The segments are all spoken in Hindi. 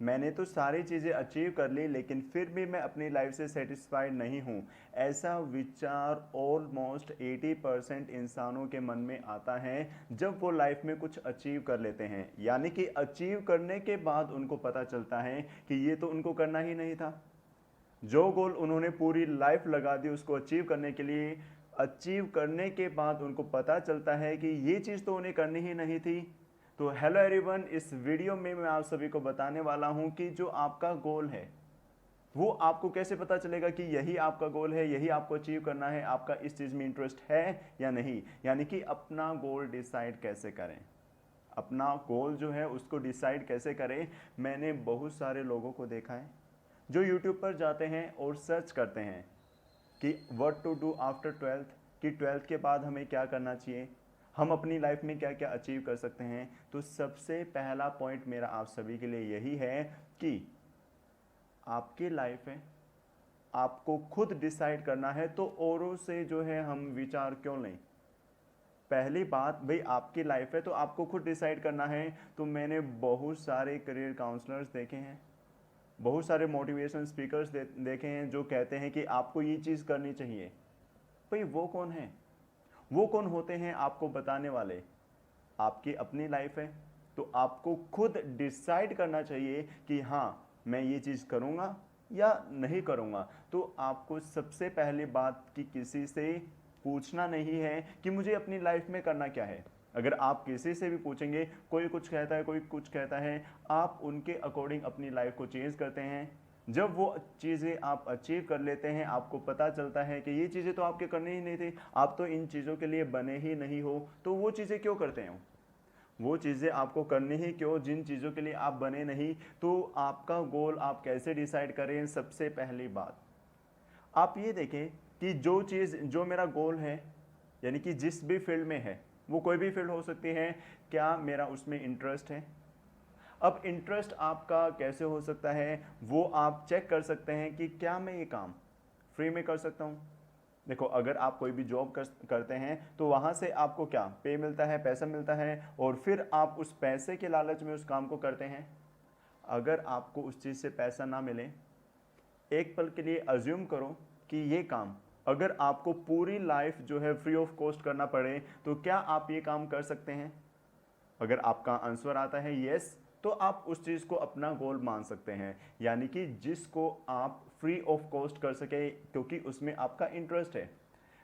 मैंने तो सारी चीज़ें अचीव कर ली लेकिन फिर भी मैं अपनी लाइफ से सेटिस्फाइड नहीं हूँ। ऐसा विचार ऑलमोस्ट 80% इंसानों के मन में आता है जब वो लाइफ में कुछ अचीव कर लेते हैं, यानी कि अचीव करने के बाद उनको पता चलता है कि ये तो उनको करना ही नहीं था। जो गोल उन्होंने पूरी लाइफ लगा दी उसको अचीव करने के लिए, अचीव करने के बाद उनको पता चलता है कि ये चीज़ तो उन्हें करनी ही नहीं थी। तो हेलो एवरीवन, इस वीडियो में मैं आप सभी को बताने वाला हूं कि जो आपका गोल है वो आपको कैसे पता चलेगा कि यही आपका गोल है, यही आपको अचीव करना है, आपका इस चीज़ में इंटरेस्ट है या नहीं। यानी कि अपना गोल डिसाइड कैसे करें, अपना गोल जो है उसको डिसाइड कैसे करें। मैंने बहुत सारे लोगों को देखा है जो यूट्यूब पर जाते हैं और सर्च करते हैं कि what to do after twelfth, कि ट्वेल्थ के बाद हमें क्या करना चाहिए, हम अपनी लाइफ में क्या क्या अचीव कर सकते हैं। तो सबसे पहला पॉइंट मेरा आप सभी के लिए यही है कि आपकी लाइफ है, आपको खुद डिसाइड करना है, तो औरों से जो है हम विचार क्यों लें। पहली बात भाई, आपकी लाइफ है तो आपको खुद डिसाइड करना है। तो मैंने बहुत सारे करियर काउंसलर्स देखे हैं, बहुत सारे मोटिवेशन स्पीकर्स देखे हैं जो कहते हैं कि आपको ये चीज़ करनी चाहिए। भाई वो कौन है, वो कौन होते हैं आपको बताने वाले। आपकी अपनी लाइफ है तो आपको खुद डिसाइड करना चाहिए कि हाँ मैं ये चीज़ करूँगा या नहीं करूँगा। तो आपको सबसे पहली बात कि किसी से पूछना नहीं है कि मुझे अपनी लाइफ में करना क्या है। अगर आप किसी से भी पूछेंगे, कोई कुछ कहता है कोई कुछ कहता है, आप उनके अकॉर्डिंग अपनी लाइफ को चेंज करते हैं। जब वो चीज़ें आप अचीव कर लेते हैं, आपको पता चलता है कि ये चीज़ें तो आपके करनी ही नहीं थी, आप तो इन चीज़ों के लिए बने ही नहीं हो, तो वो चीज़ें क्यों करते हैं, वो चीज़ें आपको करनी ही क्यों जिन चीज़ों के लिए आप बने नहीं। तो आपका गोल आप कैसे डिसाइड करें। सबसे पहली बात आप ये देखें कि जो चीज़ जो मेरा गोल है, यानी कि जिस भी फील्ड में है, वो कोई भी फील्ड हो सकती है, क्या मेरा उसमें इंटरेस्ट है। अब इंटरेस्ट आपका कैसे हो सकता है, वो आप चेक कर सकते हैं कि क्या मैं ये काम फ्री में कर सकता हूँ। देखो, अगर आप कोई भी जॉब करते हैं तो वहाँ से आपको क्या पे मिलता है, पैसा मिलता है, और फिर आप उस पैसे के लालच में उस काम को करते हैं। अगर आपको उस चीज़ से पैसा ना मिले, एक पल के लिए अज्यूम करो कि ये काम अगर आपको पूरी लाइफ जो है फ्री ऑफ कॉस्ट करना पड़े, तो क्या आप ये काम कर सकते हैं। अगर आपका आंसर आता है यस, तो आप उस चीज़ को अपना गोल मान सकते हैं, यानी कि जिसको आप फ्री ऑफ कॉस्ट कर सके क्योंकि उसमें आपका इंटरेस्ट है।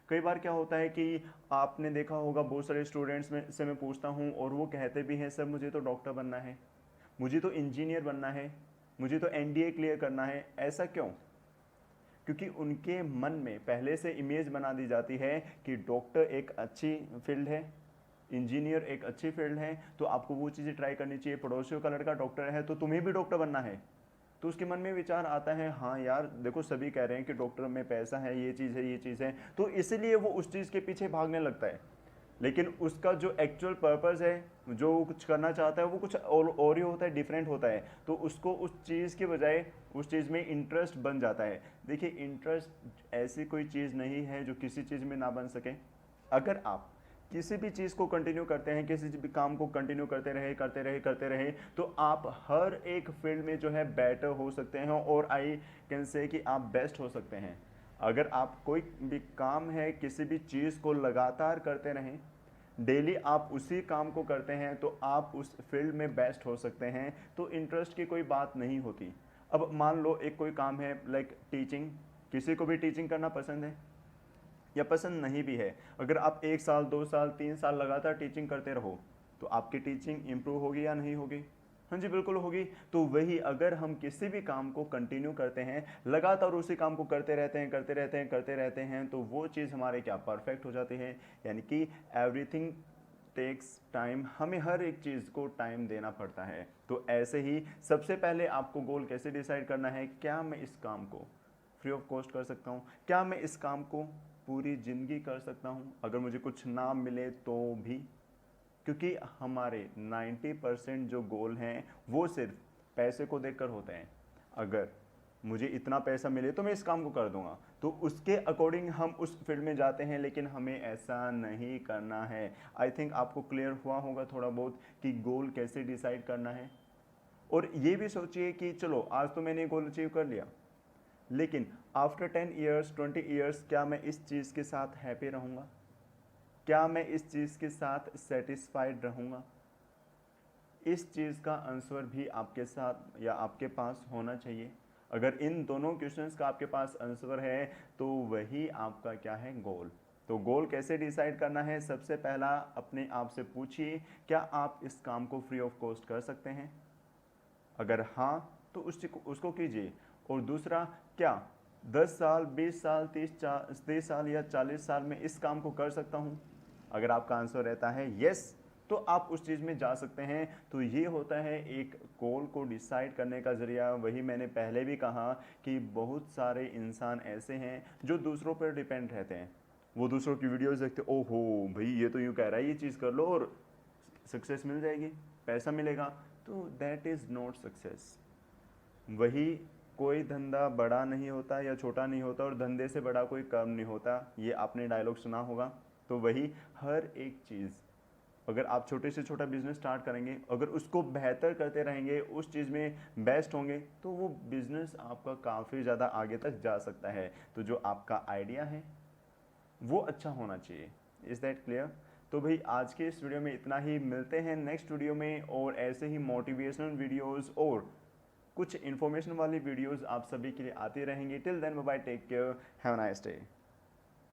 कई बार क्या होता है कि आपने देखा होगा, बहुत सारे स्टूडेंट्स में से मैं पूछता हूँ और वो कहते भी हैं सर मुझे तो डॉक्टर बनना है, मुझे तो इंजीनियर बनना है, मुझे तो एनडीए क्लियर करना है। ऐसा क्यों? क्योंकि उनके मन में पहले से इमेज बना दी जाती है कि डॉक्टर एक अच्छी फील्ड है, इंजीनियर एक अच्छी फील्ड है, तो आपको वो चीज़ें ट्राई करनी चाहिए। पड़ोसियों का लड़का डॉक्टर है तो तुम्हें भी डॉक्टर बनना है। तो उसके मन में विचार आता है, हाँ यार देखो सभी कह रहे हैं कि डॉक्टर में पैसा है, ये चीज़ है, ये चीज़ है, तो इसलिए वो उस चीज़ के पीछे भागने लगता है। लेकिन उसका जो एक्चुअल पर्पस है, जो वो कुछ करना चाहता है, वो कुछ और ही होता है, डिफरेंट होता है। तो उसको उस चीज़ के बजाय उस चीज़ में इंटरेस्ट बन जाता है। देखिए, इंटरेस्ट ऐसी कोई चीज़ नहीं है जो किसी चीज़ में ना बन सके। अगर आप किसी भी चीज़ को कंटिन्यू करते हैं, किसी भी काम को कंटिन्यू करते रहे करते रहे करते रहे, तो आप हर एक फील्ड में जो है बेटर हो सकते हैं, और आई कैन से कि आप बेस्ट हो सकते हैं। अगर आप कोई भी काम है, किसी भी चीज़ को लगातार करते रहें, डेली आप उसी काम को करते हैं, तो आप उस फील्ड में बेस्ट हो सकते हैं। तो इंटरेस्ट की कोई बात नहीं होती। अब मान लो एक कोई काम है लाइक टीचिंग, किसी को भी टीचिंग करना पसंद है या पसंद नहीं भी है। अगर आप 1 साल 2 साल 3 साल लगातार टीचिंग करते रहो, तो आपकी टीचिंग इम्प्रूव होगी या नहीं होगी? हाँ जी, बिल्कुल होगी। तो वही, अगर हम किसी भी काम को कंटिन्यू करते हैं, लगातार उसी काम को करते रहते हैं करते रहते हैं करते रहते हैं, तो वो चीज़ हमारे क्या परफेक्ट हो जाती है। यानी कि एवरीथिंग टेक्स टाइम, हमें हर एक चीज़ को टाइम देना पड़ता है। तो ऐसे ही सबसे पहले आपको गोल कैसे डिसाइड करना है, क्या मैं इस काम को फ्री ऑफ कॉस्ट कर सकता हूँ, क्या मैं इस काम को पूरी ज़िंदगी कर सकता हूँ, अगर मुझे कुछ ना मिले तो भी। क्योंकि हमारे 90% जो गोल हैं वो सिर्फ पैसे को देखकर होते हैं। अगर मुझे इतना पैसा मिले तो मैं इस काम को कर दूंगा, तो उसके अकॉर्डिंग हम उस फील्ड में जाते हैं, लेकिन हमें ऐसा नहीं करना है। आई थिंक आपको क्लियर हुआ होगा थोड़ा बहुत कि गोल कैसे डिसाइड करना है। और ये भी सोचिए कि चलो आज तो मैंने गोल अचीव कर लिया, लेकिन आफ्टर 10 ईयर्स 20 ईयर्स क्या मैं इस चीज़ के साथ हैप्पी रहूँगा? क्या मैं इस चीज़ के साथ सेटिस्फाइड रहूँगा? इस चीज़ का आंसर भी आपके साथ या आपके पास होना चाहिए। अगर इन दोनों क्वेश्चंस का आपके पास आंसर है तो वही आपका क्या है, गोल। तो गोल कैसे डिसाइड करना है? सबसे पहला अपने आप से पूछिए, क्या आप इस काम को फ्री ऑफ कॉस्ट कर सकते हैं? अगर हाँ तो उसको कीजिए। और दूसरा, क्या 10 साल 20 साल 30 साल या 40 साल में इस काम को कर सकता हूँ? अगर आपका आंसर रहता है यस, तो आप उस चीज़ में जा सकते हैं। तो ये होता है एक गोल को डिसाइड करने का ज़रिया। वही मैंने पहले भी कहा कि बहुत सारे इंसान ऐसे हैं जो दूसरों पर डिपेंड रहते हैं। वो दूसरों की वीडियोस देखते, ओहो भाई ये तो यूँ कह रहा है, ये चीज़ कर लो और सक्सेस मिल जाएगी, पैसा मिलेगा। तो दैट इज़ नॉट सक्सेस। वही, कोई धंधा बड़ा नहीं होता या छोटा नहीं होता, और धंधे से बड़ा कोई काम नहीं होता। ये आपने डायलॉग सुना होगा। तो वही, हर एक चीज़, अगर आप छोटे से छोटा बिजनेस स्टार्ट करेंगे, अगर उसको बेहतर करते रहेंगे, उस चीज़ में बेस्ट होंगे, तो वो बिजनेस आपका काफ़ी ज़्यादा आगे तक जा सकता है। तो जो आपका आइडिया है वो अच्छा होना चाहिए। Is that clear? तो भाई आज के इस वीडियो में इतना ही। मिलते हैं नेक्स्ट वीडियो में, और ऐसे ही मोटिवेशनल वीडियोस और कुछ इन्फॉर्मेशन वाली वीडियोस आप सभी के लिए आती रहेंगी। Till then bye bye, take care, have a nice day.